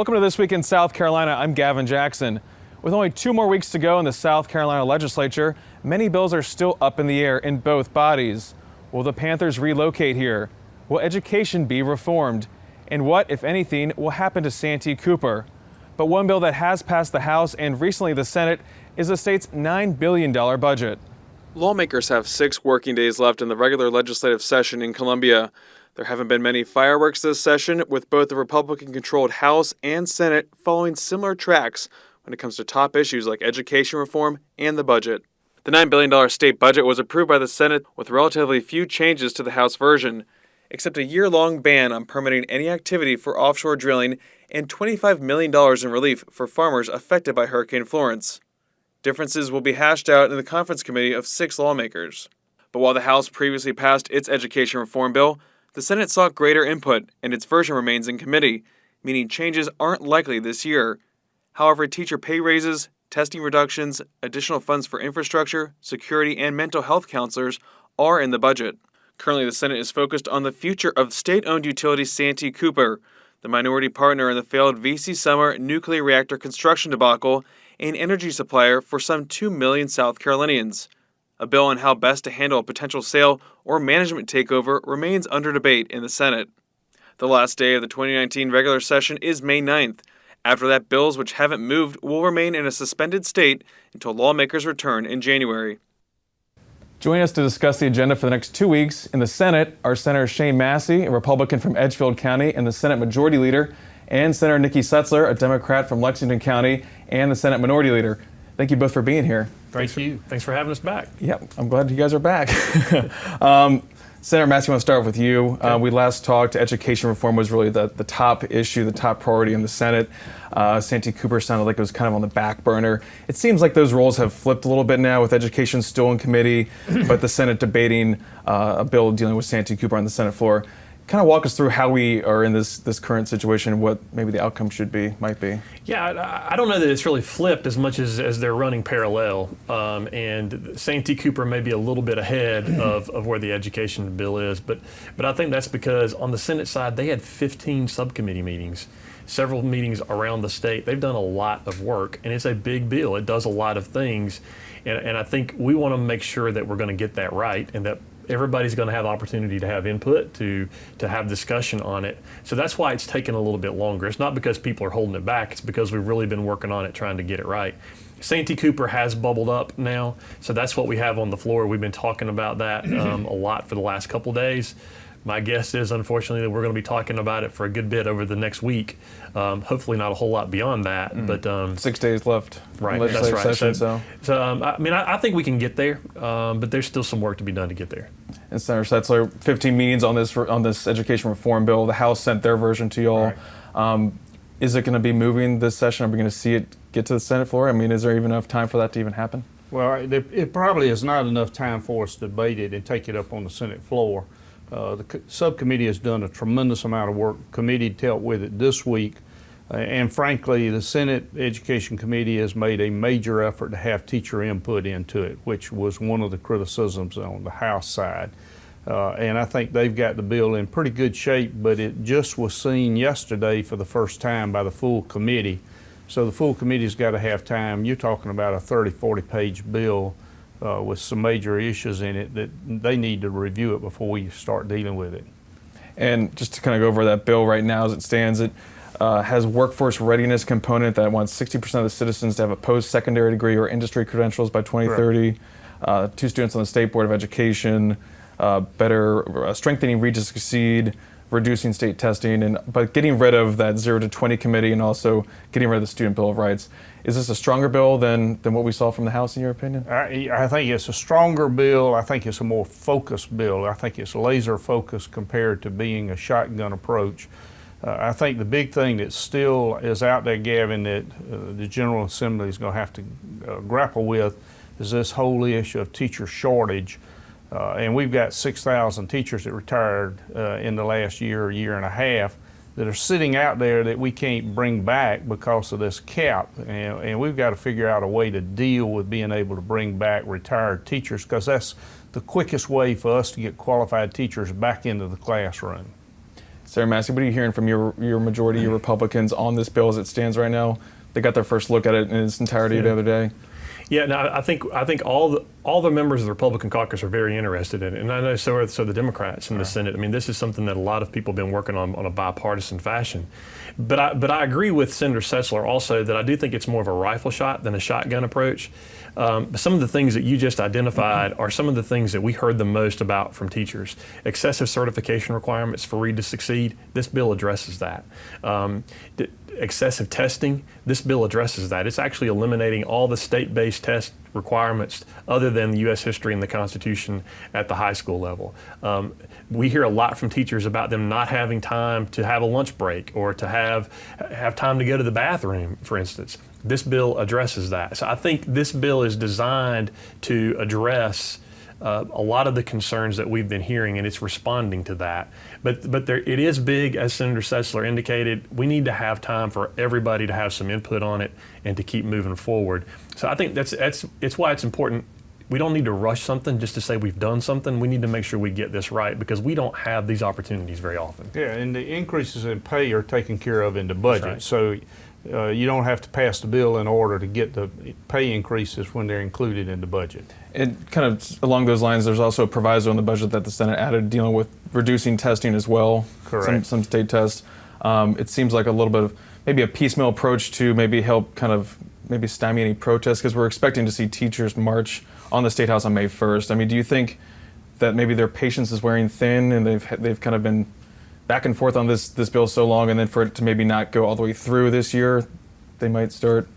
Welcome to This Week in South Carolina. I'm Gavin Jackson. With only 2 more weeks to go in the South Carolina legislature, many bills are still up in the air in both bodies. Will the Panthers relocate here? Will education be reformed? And what, if anything, will happen to Santee Cooper? But one bill that has passed the House and recently the Senate is the state's $9 billion budget. Lawmakers have 6 working days left in the regular legislative session in Columbia. There haven't been many fireworks this session, with both the Republican-controlled House and Senate following similar tracks when it comes to top issues like education reform and the budget. The $9 billion state budget was approved by the Senate with relatively few changes to the House version, except a year-long ban on permitting any activity for offshore drilling and $25 million in relief for farmers affected by Hurricane Florence. Differences will be hashed out in the conference committee of 6 lawmakers. But while the House previously passed its education reform bill, the Senate sought greater input, and its version remains in committee, meaning changes aren't likely this year. However, teacher pay raises, testing reductions, additional funds for infrastructure, security, and mental health counselors are in the budget. Currently, the Senate is focused on the future of state-owned utility Santee Cooper, the minority partner in the failed V.C. Summer nuclear reactor construction debacle and energy supplier for some 2 million South Carolinians. A bill on how best to handle a potential sale or management takeover remains under debate in the Senate. The last day of the 2019 regular session is May 9th. After that, bills which haven't moved will remain in a suspended state until lawmakers return in January. Joining us to discuss the agenda for the next 2 weeks in the Senate are Senator Shane Massey, a Republican from Edgefield County and the Senate Majority Leader, and Senator Nikki Setzler, a Democrat from Lexington County and the Senate Minority Leader. Thank you both for being here. Thank you. Thanks for having us back. Yeah, I'm glad you guys are back. Senator Massey, I want to start with you. Okay. We last talked, education reform was really the top issue, the top priority in the Senate. Santee Cooper sounded like it was kind of on the back burner. It seems like those roles have flipped a little bit now, with education still in committee, but the Senate debating a bill dealing with Santee Cooper on the Senate floor. Kind of walk us through how we are in this current situation and what maybe the outcome might be. Yeah, I don't know that it's really flipped as much as they're running parallel. And Santee Cooper may be a little bit ahead of where the education bill is, but I think that's because on the Senate side, they had 15 subcommittee meetings, several meetings around the state. They've done a lot of work, and it's a big bill. It does a lot of things, and I think we want to make sure that we're going to get that right and that everybody's going to have the opportunity to have input, to have discussion on it. So that's why it's taken a little bit longer. It's not because people are holding it back. It's because we've really been working on it, trying to get it right. Santee Cooper has bubbled up now, so that's what we have on the floor. We've been talking about that a lot for the last couple days. My guess is, unfortunately, that we're going to be talking about it for a good bit over the next week. Hopefully not a whole lot beyond that. But 6 days left. Right, that's right. Session, I think we can get there, but there's still some work to be done to get there. And Senator Setzler, 15 meetings on this education reform bill. The House sent their version to you all. Right. Is it going to be moving this session? Are we going to see it get to the Senate floor? I mean, is there even enough time for that to even happen? Well, it probably is not enough time for us to debate it and take it up on the Senate floor. The subcommittee has done a tremendous amount of work. The committee dealt with it this week. And frankly, the Senate Education Committee has made a major effort to have teacher input into it, which was one of the criticisms on the House side. And I think they've got the bill in pretty good shape, but it just was seen yesterday for the first time by the full committee. So the full committee's got to have time. You're talking about a 30, 40-page bill with some major issues in it that they need to review it before we start dealing with it. And just to kind of go over that bill right now as it stands, it has workforce readiness component that wants 60% of the citizens to have a post-secondary degree or industry credentials by 2030. 2 students on the State Board of Education, better strengthening Read to Succeed, reducing state testing, but getting rid of that 0 to 20 committee and also getting rid of the Student Bill of Rights. Is this a stronger bill than what we saw from the House, in your opinion? I think it's a stronger bill. I think it's a more focused bill. I think it's laser focused compared to being a shotgun approach. I think the big thing that still is out there, Gavin, that the General Assembly is going to have to grapple with is this whole issue of teacher shortage. And we've got 6,000 teachers that retired in the last year and a half that are sitting out there that we can't bring back because of this cap. And we've got to figure out a way to deal with being able to bring back retired teachers, because that's the quickest way for us to get qualified teachers back into the classroom. Sarah Massey, what are you hearing from your majority, your Republicans, on this bill as it stands right now? They got their first look at it in its entirety the other day. Yeah, no, I think all the members of the Republican caucus are very interested in it, and I know so are the Democrats in the Senate. I mean, this is something that a lot of people have been working on a bipartisan fashion. But I agree with Senator Setzler also that I do think it's more of a rifle shot than a shotgun approach. Some of the things that you just identified are some of the things that we heard the most about from teachers. Excessive certification requirements for Read to Succeed. This bill addresses that. Excessive testing, this bill addresses that. It's actually eliminating all the state-based test requirements other than the U.S. history and the Constitution at the high school level. We hear a lot from teachers about them not having time to have a lunch break or to have time to go to the bathroom, for instance. This bill addresses that. So I think this bill is designed to address a lot of the concerns that we've been hearing, and it's responding to that. But it is big, as Senator Setzler indicated. We need to have time for everybody to have some input on it and to keep moving forward. So I think it's why it's important. We don't need to rush something just to say we've done something. We need to make sure we get this right because we don't have these opportunities very often. Yeah, and the increases in pay are taken care of in the budget. Right. So you don't have to pass the bill in order to get the pay increases when they're included in the budget. And kind of along those lines, there's also a proviso in the budget that the Senate added dealing with reducing testing as well. Correct. Some state tests. It seems like a little bit of maybe a piecemeal approach to maybe help kind of maybe stymie any protests because we're expecting to see teachers march on the State House on May 1st. I mean, do you think that maybe their patience is wearing thin and they've kind of been back and forth on this bill so long, and then for it to maybe not go all the way through this year, they might start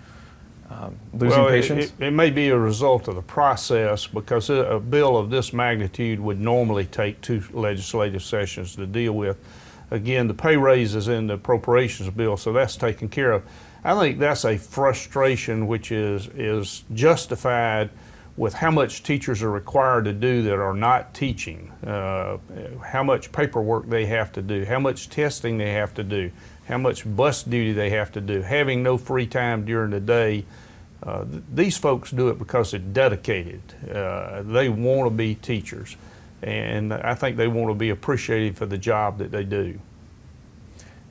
losing patience? It may be a result of the process because a bill of this magnitude would normally take 2 legislative sessions to deal with. Again, the pay raise is in the appropriations bill, so that's taken care of. I think that's a frustration which is justified with how much teachers are required to do that are not teaching, how much paperwork they have to do, how much testing they have to do, how much bus duty they have to do, having no free time during the day. These folks do it because they're dedicated. They want to be teachers, and I think they want to be appreciated for the job that they do.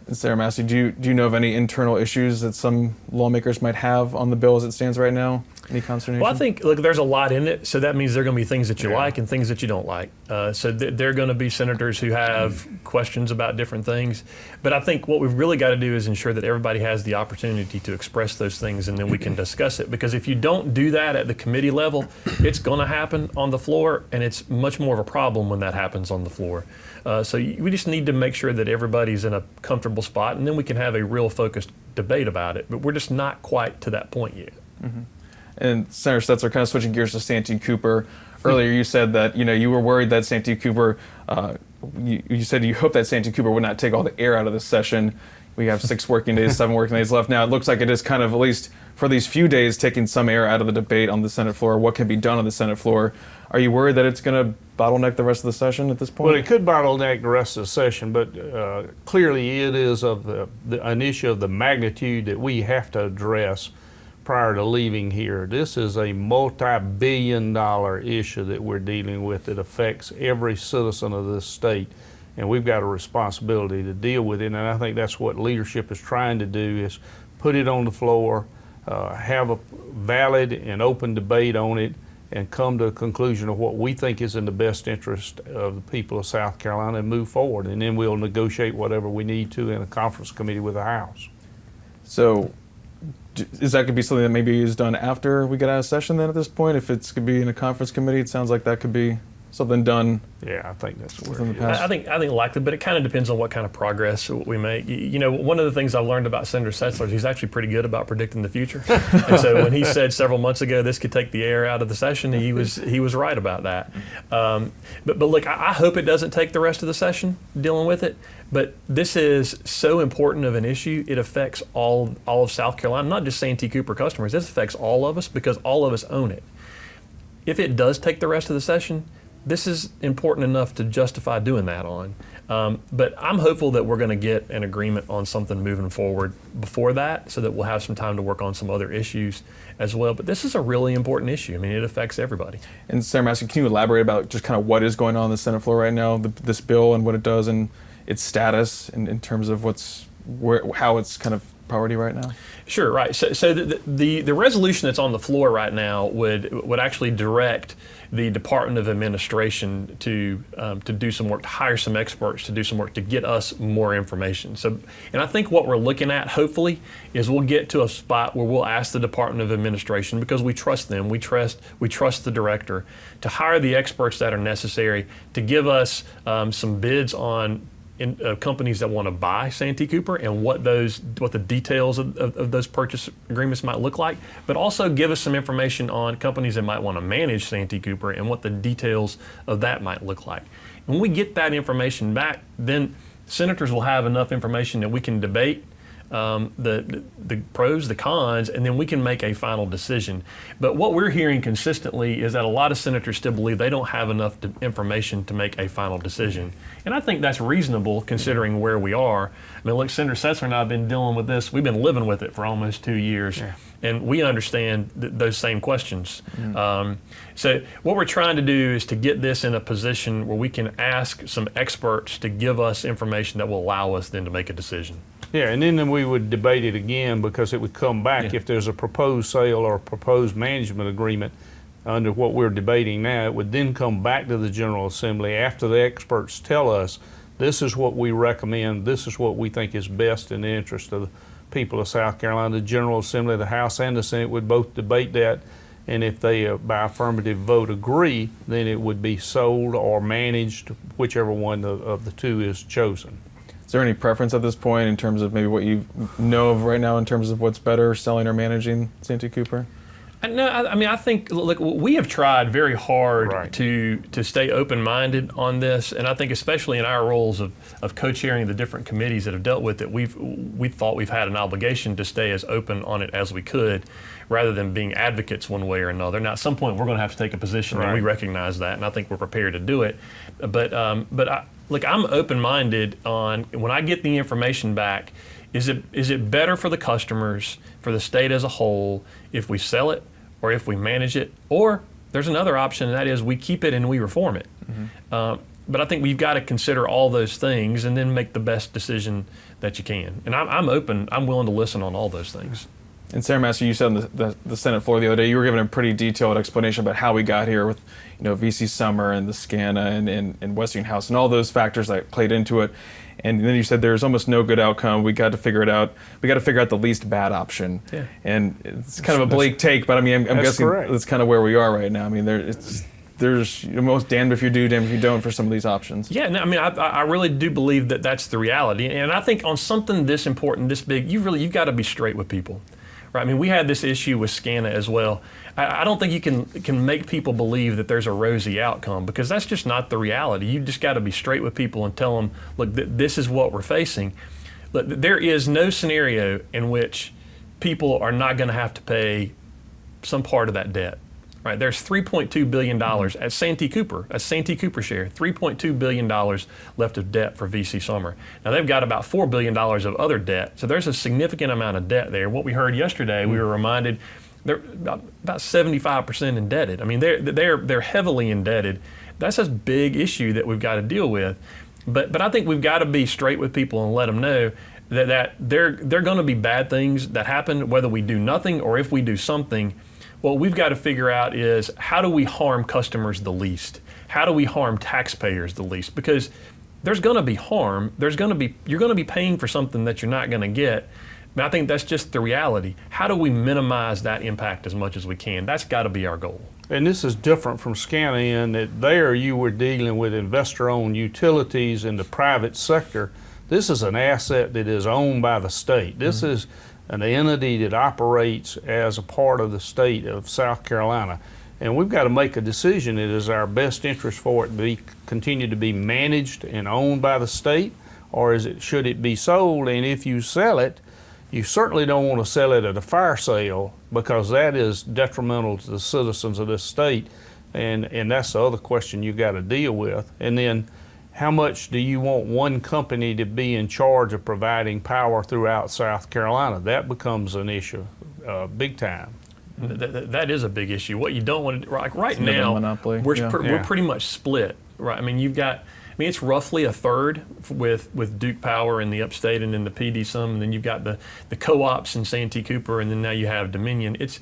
And Sarah Massey, do you know of any internal issues that some lawmakers might have on the bill as it stands right now? Any consternation? Well, I think, look, there's a lot in it, so that means there are going to be things that you like and things that you don't like. So there are going to be senators who have questions about different things. But I think what we've really got to do is ensure that everybody has the opportunity to express those things, and then we can discuss it. Because if you don't do that at the committee level, it's going to happen on the floor, and it's much more of a problem when that happens on the floor. So we just need to make sure that everybody's in a comfortable spot, and then we can have a real focused debate about it. But we're just not quite to that point yet. Mm-hmm. And Senator Setzler, kind of switching gears to Santee Cooper. Earlier you said that you were worried that Santee Cooper, you said you hope that Santee Cooper would not take all the air out of this session. We have 6 working days, 7 working days left. Now it looks like it is kind of, at least for these few days, taking some air out of the debate on the Senate floor, what can be done on the Senate floor. Are you worried that it's going to bottleneck the rest of the session at this point? Well, it could bottleneck the rest of the session, but clearly it is of an issue of the magnitude that we have to address prior to leaving here. This is a multi-billion-dollar issue that we're dealing with that affects every citizen of this state, and we've got a responsibility to deal with it. And I think that's what leadership is trying to do, is put it on the floor, have a valid and open debate on it, and come to a conclusion of what we think is in the best interest of the people of South Carolina and move forward. And then we'll negotiate whatever we need to in a conference committee with the House. So is that could be something that maybe is done after we get out of session then at this point? If it's could be in a conference committee, it sounds like that could be something done. Yeah, I think that's where in the past. I think likely, but it kind of depends on what kind of progress we make. One of the things I've learned about Senator Setzler is he's actually pretty good about predicting the future. And so when he said several months ago this could take the air out of the session, he was right about that. But look, I hope it doesn't take the rest of the session dealing with it. But this is so important of an issue. It affects all of South Carolina, not just Santee Cooper customers. This affects all of us because all of us own it. If it does take the rest of the session, this is important enough to justify doing that on. But I'm hopeful that we're going to get an agreement on something moving forward before that so that we'll have some time to work on some other issues as well. But this is a really important issue. I mean, it affects everybody. And Sarah Massey, can you elaborate about just kind of what is going on the Senate floor right now, this bill and what it does and its status in terms of how it's kind of priority right now? Sure, right. So the resolution that's on the floor right now would actually direct the Department of Administration to do some work, to hire some experts to do some work to get us more information. So, and I think what we're looking at, hopefully, is we'll get to a spot where we'll ask the Department of Administration, because we trust them, we trust the director, to hire the experts that are necessary to give us some bids on companies that want to buy Santee Cooper and what the details of those purchase agreements might look like, but also give us some information on companies that might want to manage Santee Cooper and what the details of that might look like. When we get that information back, then senators will have enough information that we can debate the pros, the cons, and then we can make a final decision. But what we're hearing consistently is that a lot of senators still believe they don't have enough information to make a final decision. And I think that's reasonable considering where we are. I mean, look, Senator Setzler and I have been dealing with this. We've been living with it for almost 2 years. Yeah. And we understand those same questions. So what we're trying to do is to get this in a position where we can ask some experts to give us information that will allow us then to make a decision. Yeah, and then we would debate it again, because it would come back if there's a proposed sale or a proposed management agreement under what we're debating now. It would then come back to the General Assembly after the experts tell us, this is what we recommend, this is what we think is best in the interest of the people of South Carolina. The General Assembly, the House and the Senate would both debate that, and if they by affirmative vote agree, then it would be sold or managed, whichever one of the two is chosen. Is there any preference at this point in terms of maybe what you know of right now in terms of what's better, selling or managing Santee Cooper? No, I mean, I think, look, we have tried very hard to stay open-minded on this, and I think especially in our roles of co-chairing the different committees that have dealt with it, we thought we've had an obligation to stay as open on it as we could, rather than being advocates one way or another. Now, at some point, we're going to have to take a position, and we recognize that, and I think we're prepared to do it. But look, I'm open-minded on, when I get the information back, is it better for the customers, for the state as a whole, if we sell it, or if we manage it, or there's another option, and that is we keep it and we reform it. But I think we've got to consider all those things and then make the best decision that you can. And I'm open, I'm willing to listen on all those things. And Senator Massey, you said on the Senate floor the other day, you were given a pretty detailed explanation about how we got here with, VC Summer and the SCANA and Westinghouse and all those factors that played into it. And then you said there's almost no good outcome. We got to figure it out. We got to figure out the least bad option. Yeah. And it's kind of a bleak take, but I mean, I'm guessing that's kind of where we are right now. I mean, there's most damned if you do, damned if you don't for some of these options. Yeah, no, I mean, I really do believe that that's the reality. And I think on something this important, this big, you've got to be straight with people. Right? I mean, we had this issue with SCANA as well. I don't think you can make people believe that there's a rosy outcome, because that's just not the reality. You just got to be straight with people and tell them, look, this is what we're facing. Look, there is no scenario in which people are not going to have to pay some part of that debt. Right? There's $3.2 billion at Santee Cooper, a Santee Cooper share, $3.2 billion left of debt for VC Summer. Now they've got about $4 billion of other debt, so there's a significant amount of debt there. What we heard yesterday, we were reminded they're about 75% indebted. I mean, they're heavily indebted. That's a big issue that we've got to deal with. But I think we've got to be straight with people and let them know that there are going to be bad things that happen, whether we do nothing or if we do something. What we've got to figure out is, how do we harm customers the least? How do we harm taxpayers the least? Because there's going to be harm. You're going to be paying for something that you're not going to get. And I think that's just the reality. How do we minimize that impact as much as we can? That's got to be our goal. And this is different from SCANA in that there you were dealing with investor-owned utilities in the private sector. This is an asset that is owned by the state. This is an entity that operates as a part of the state of South Carolina. And we've got to make a decision. It is our best interest for it to continue to be managed and owned by the state, or should it be sold? And if you sell it, you certainly don't want to sell it at a fire sale, because that is detrimental to the citizens of this state. And that's the other question you got to deal with. And then, how much do you want one company to be in charge of providing power throughout South Carolina? That becomes an issue, big time. That is a big issue. What you don't want to do, like right now, we're pretty much split, right? I mean, you've got mean, it's roughly a third with Duke Power in the upstate and then the PD some, and then you've got the co-ops in Santee Cooper, and then now you have Dominion. It's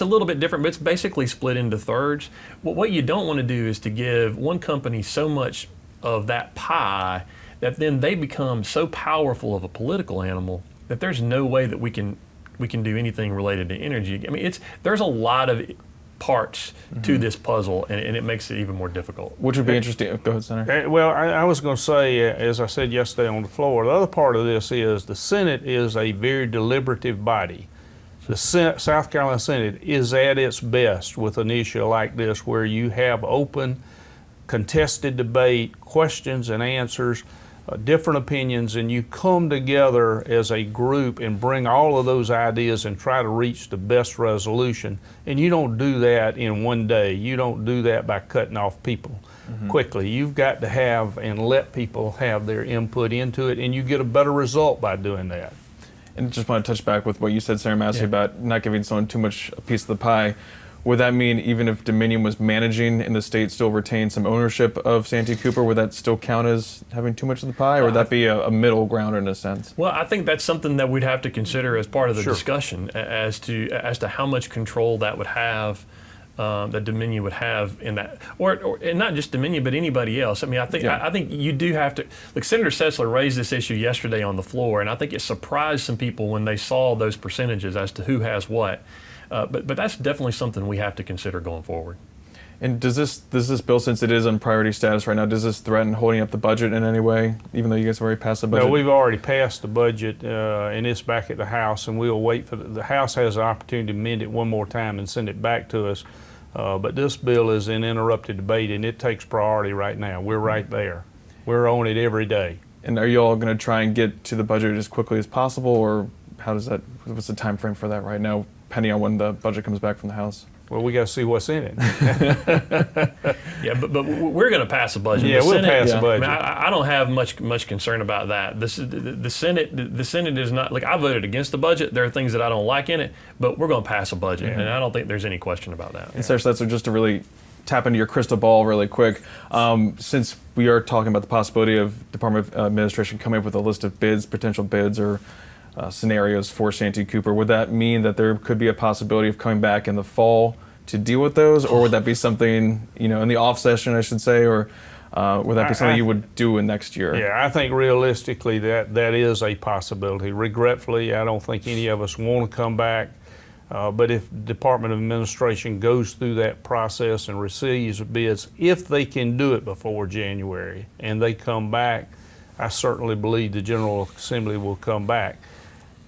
a little bit different, but it's basically split into thirds. What you don't want to do is to give one company so much of that pie that then they become so powerful of a political animal that there's no way that we can do anything related to energy. I mean, there's a lot of parts to this puzzle, and it makes it even more difficult. Which would be interesting. Go ahead, Senator. Well, I was going to say, as I said yesterday on the floor, the other part of this is the Senate is a very deliberative body. The South Carolina Senate is at its best with an issue like this, where you have open, contested debate, questions and answers, different opinions, and you come together as a group and bring all of those ideas and try to reach the best resolution. And you don't do that in one day. You don't do that by cutting off people quickly. You've got to have and let people have their input into it, and you get a better result by doing that. And just want to touch back with what you said, Senator Massey, about not giving someone too much a piece of the pie. Would that mean even if Dominion was managing and the state still retained some ownership of Santee Cooper, would that still count as having too much of the pie, or would that be a middle ground in a sense? Well, I think that's something that we'd have to consider as part of the discussion as to how much control that would have, that Dominion would have in that, and not just Dominion, but anybody else. I mean, I think you do have to. Like Senator Setzler raised this issue yesterday on the floor, and I think it surprised some people when they saw those percentages as to who has what. But that's definitely something we have to consider going forward. And does this bill, since it is on priority status right now, does this threaten holding up the budget in any way, even though you guys have already passed the budget? No, we've already passed the budget, and it's back at the House, and we'll wait for the House has the opportunity to amend it one more time and send it back to us. But this bill is in interrupted debate, and it takes priority right now. We're right there. We're on it every day. And are you all going to try and get to the budget as quickly as possible, or what's the time frame for that right now, depending on when the budget comes back from the House? Well, we got to see what's in it. Yeah, but we're going to pass a budget. Yeah, we'll pass a budget. I mean, I don't have much concern about that. The Senate is not, like, I voted against the budget. There are things that I don't like in it, but we're going to pass a budget, and I don't think there's any question about that. And Senator Setzler, just to really tap into your crystal ball really quick, since we are talking about the possibility of Department of Administration coming up with a list of potential bids or scenarios for Santee Cooper, would that mean that there could be a possibility of coming back in the fall to deal with those, or would that be something, in the off session, I should say, or would that be something you would do in next year? Yeah, I think realistically that is a possibility. Regretfully, I don't think any of us want to come back, but if Department of Administration goes through that process and receives bids, if they can do it before January and they come back, I certainly believe the General Assembly will come back.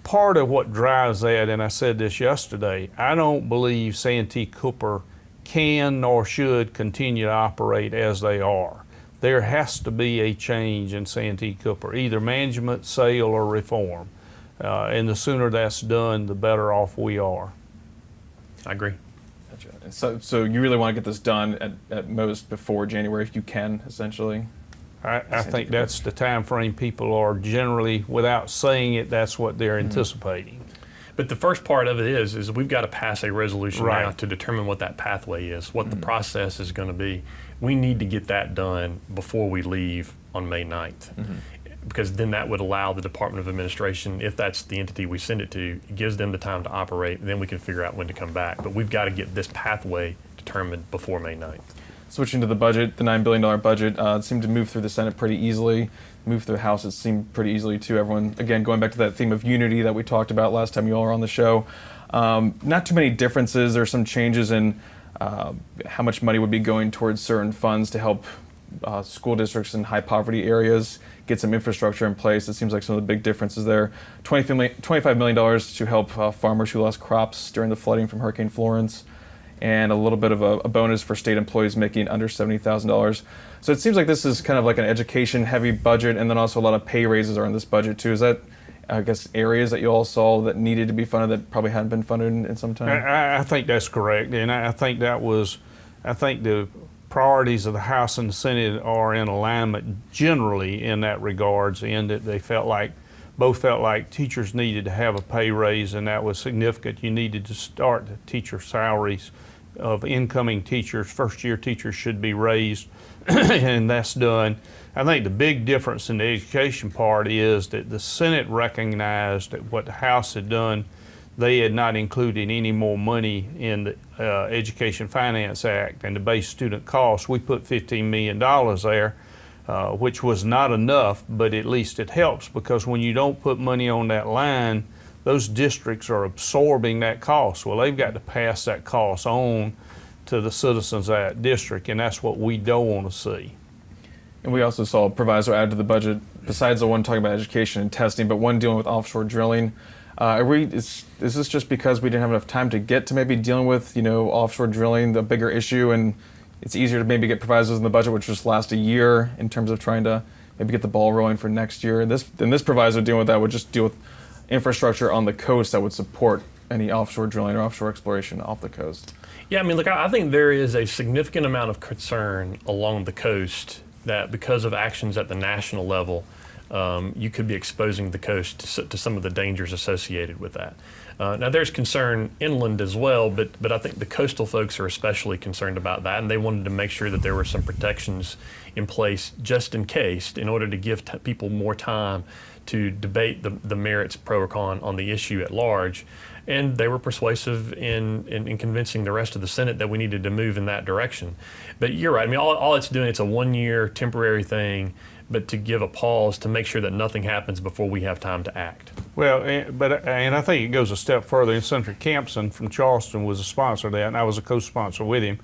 Part of what drives that, and I said this yesterday, I don't believe Santee Cooper can nor should continue to operate as they are. There has to be a change in Santee Cooper, either management, sale, or reform. And the sooner that's done, the better off we are. I agree. Gotcha. So you really want to get this done at most before January, if you can, essentially? I think that's the time frame people are generally, without saying it, that's what they're anticipating. But the first part of it is we've got to pass a resolution now to determine what that pathway is, what the process is going to be. We need to get that done before we leave on May 9th. Because then that would allow the Department of Administration, if that's the entity we send it to, it gives them the time to operate, and then we can figure out when to come back. But we've got to get this pathway determined before May 9th. Switching to the budget, the $9 billion budget seemed to move through the Senate pretty easily. Move through the House, it seemed pretty easily too. Everyone, again, going back to that theme of unity that we talked about last time you all were on the show. Not too many differences. There's some changes in how much money would be going towards certain funds to help school districts in high poverty areas get some infrastructure in place. It seems like some of the big differences there. $25 million to help farmers who lost crops during the flooding from Hurricane Florence, and a little bit of a bonus for state employees making under $70,000. So it seems like this is kind of like an education-heavy budget, and then also a lot of pay raises are in this budget too. Is that, I guess, areas that you all saw that needed to be funded that probably hadn't been funded in some time? I think that's correct, and I think the priorities of the House and the Senate are in alignment generally in that regards, in that they both felt like teachers needed to have a pay raise, and that was significant. You needed to start the teacher salaries of incoming teachers, first-year teachers, should be raised, and that's done. I think the big difference in the education part is that the Senate recognized that what the House had done, they had not included any more money in the Education Finance Act and the base student costs. We put $15 million there, which was not enough, but at least it helps, because when you don't put money on that line, those districts are absorbing that cost. Well, they've got to pass that cost on to the citizens of that district, and that's what we don't want to see. And we also saw a proviso added to the budget, besides the one talking about education and testing, but one dealing with offshore drilling. Is this just because we didn't have enough time to get to maybe dealing with, offshore drilling, the bigger issue, and it's easier to maybe get provisos in the budget, which just last a year in terms of trying to maybe get the ball rolling for next year? And this proviso dealing with that would just deal with infrastructure on the coast that would support any offshore drilling or offshore exploration off the coast. Yeah, I mean, look, I think there is a significant amount of concern along the coast that because of actions at the national level, you could be exposing the coast to some of the dangers associated with that. Now, there's concern inland as well, but I think the coastal folks are especially concerned about that, and they wanted to make sure that there were some protections in place just in case, in order to give people more time to debate the merits pro or con on the issue at large. And they were persuasive in convincing the rest of the Senate that we needed to move in that direction. But you're right. I mean, all it's doing, it's a one-year temporary thing, but to give a pause to make sure that nothing happens before we have time to act. Well, and I think it goes a step further. Senator Campson from Charleston was a sponsor of that, and I was a co-sponsor with him.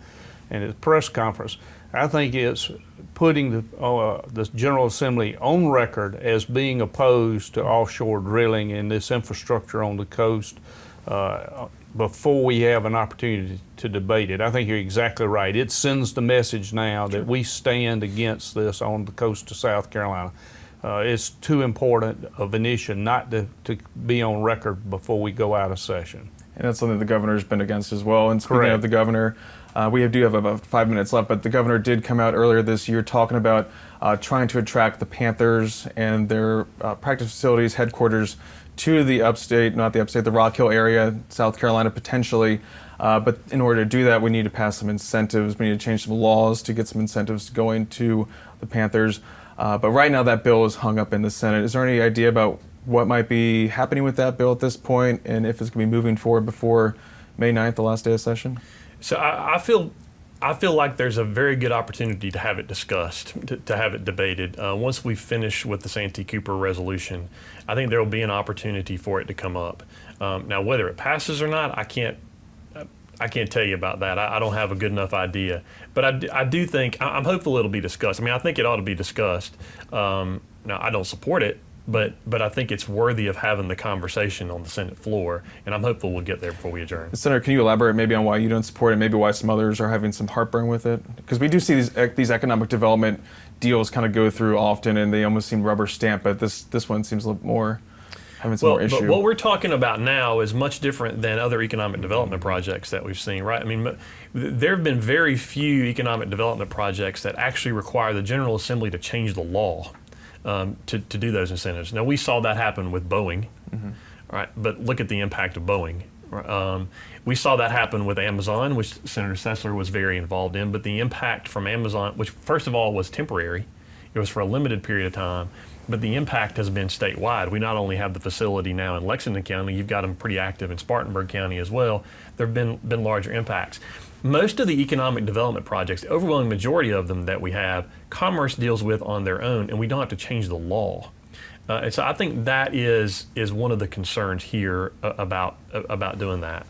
And at the press conference, I think it's putting the General Assembly on record as being opposed to offshore drilling and this infrastructure on the coast before we have an opportunity to debate it. I think you're exactly right. It sends the message now that we stand against this on the coast of South Carolina. It's too important of an issue not to be on record before we go out of session. And that's something the governor's been against as well. And speaking of the governor, we do have about 5 minutes left, but the governor did come out earlier this year talking about trying to attract the Panthers and their practice facilities headquarters to the the Rock Hill area, South Carolina potentially. But in order to do that, we need to pass some incentives. We need to change some laws to get some incentives going to the Panthers. But right now that bill is hung up in the Senate. Is there any idea about what might be happening with that bill at this point, and if it's going to be moving forward before May 9th, the last day of session? So I feel like there's a very good opportunity to have it discussed, to have it debated. Once we finish with the Santee Cooper resolution, I think there will be an opportunity for it to come up. Now, whether it passes or not, I can't tell you about that. I don't have a good enough idea. But I do think, I'm hopeful it'll be discussed. I mean, I think it ought to be discussed. Now, I don't support it, but I think it's worthy of having the conversation on the Senate floor, and I'm hopeful we'll get there before we adjourn. Senator, can you elaborate maybe on why you don't support it, maybe why some others are having some heartburn with it? Because we do see these economic development deals kind of go through often, and they almost seem rubber stamped, but this one seems a little more having some more issue. But what we're talking about now is much different than other economic development projects that we've seen, right? I mean, there have been very few economic development projects that actually require the General Assembly to change the law to do those incentives. Now, we saw that happen with Boeing, right? But look at the impact of Boeing. We saw that happen with Amazon, which Senator Setzler was very involved in, but the impact from Amazon, which first of all was temporary, it was for a limited period of time, but the impact has been statewide. We not only have the facility now in Lexington County, you've got them pretty active in Spartanburg County as well. There have been larger impacts. Most of the economic development projects, the overwhelming majority of them that we have, Commerce deals with on their own, and we don't have to change the law. And so I think that is one of the concerns here about doing that.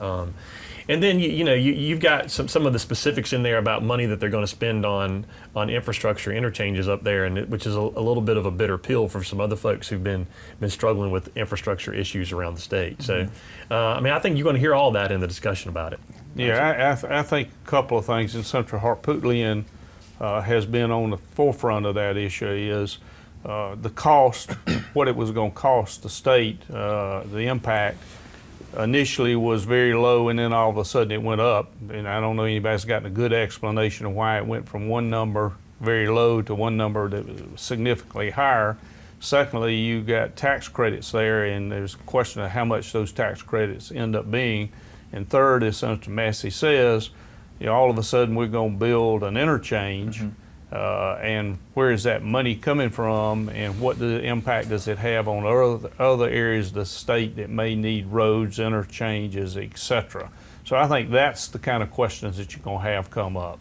And then you've got some of the specifics in there about money that they're going to spend on infrastructure interchanges up there, and which is a little bit of a bitter pill for some other folks who've been struggling with infrastructure issues around the state. So, I mean, I think you're going to hear all that in the discussion about it. Yeah, I think a couple of things, and Senator Harpootlian has been on the forefront of that issue, is the cost, what it was going to cost the state, the impact initially was very low, and then all of a sudden it went up. And I don't know anybody's gotten a good explanation of why it went from one number very low to one number that was significantly higher. Secondly, you got tax credits there, and there's a question of how much those tax credits end up being. And third, as Senator Massey says, all of a sudden we're going to build an interchange, and where is that money coming from, and what impact does it have on other areas of the state that may need roads, interchanges, etc. So I think that's the kind of questions that you're going to have come up.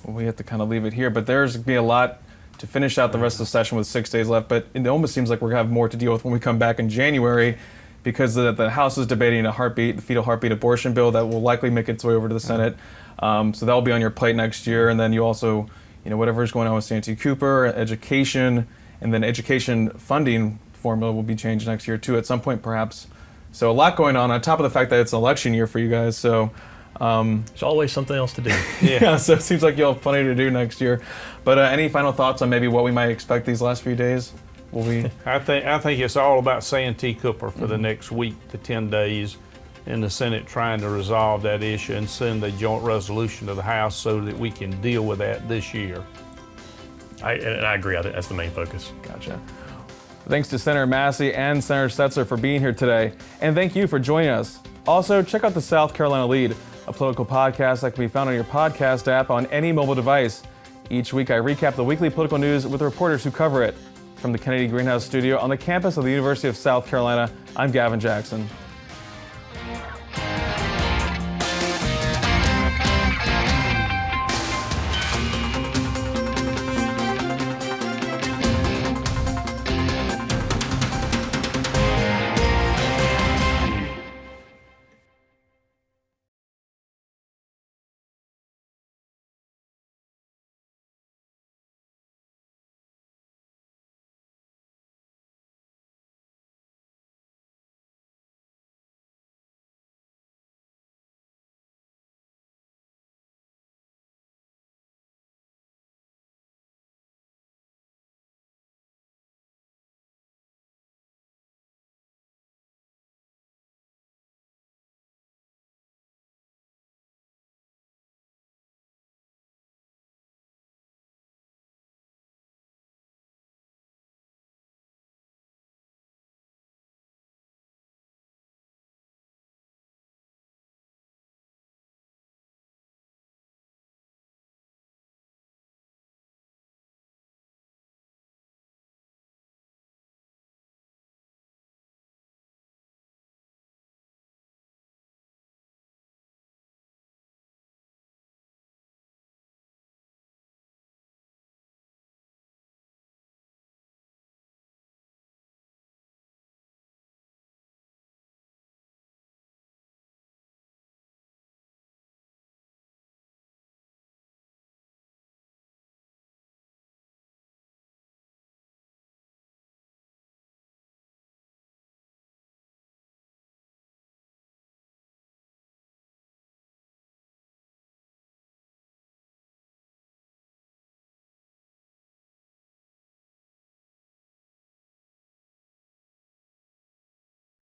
Well, we have to kind of leave it here, but there's going to be a lot to finish out the rest of the session with 6 days left, but it almost seems like we're going to have more to deal with when we come back in January, because the House is debating the fetal heartbeat abortion bill that will likely make its way over to the Senate. So that will be on your plate next year, and then you also, whatever's going on with Santee Cooper, education, and then education funding formula will be changed next year too at some point perhaps. So a lot going on top of the fact that it's an election year for you guys. So there's always something else to do. yeah, so it seems like you'll have plenty to do next year. But any final thoughts on maybe what we might expect these last few days? Will we? I think it's all about Santee Cooper for the next week to 10 days in the Senate, trying to resolve that issue and send a joint resolution to the House so that we can deal with that this year. I agree. I think that's the main focus. Gotcha. Thanks to Senator Massey and Senator Setzler for being here today. And thank you for joining us. Also, check out the South Carolina Lead, a political podcast that can be found on your podcast app on any mobile device. Each week, I recap the weekly political news with reporters who cover it. From the Kennedy Greenhouse Studio on the campus of the University of South Carolina, I'm Gavin Jackson.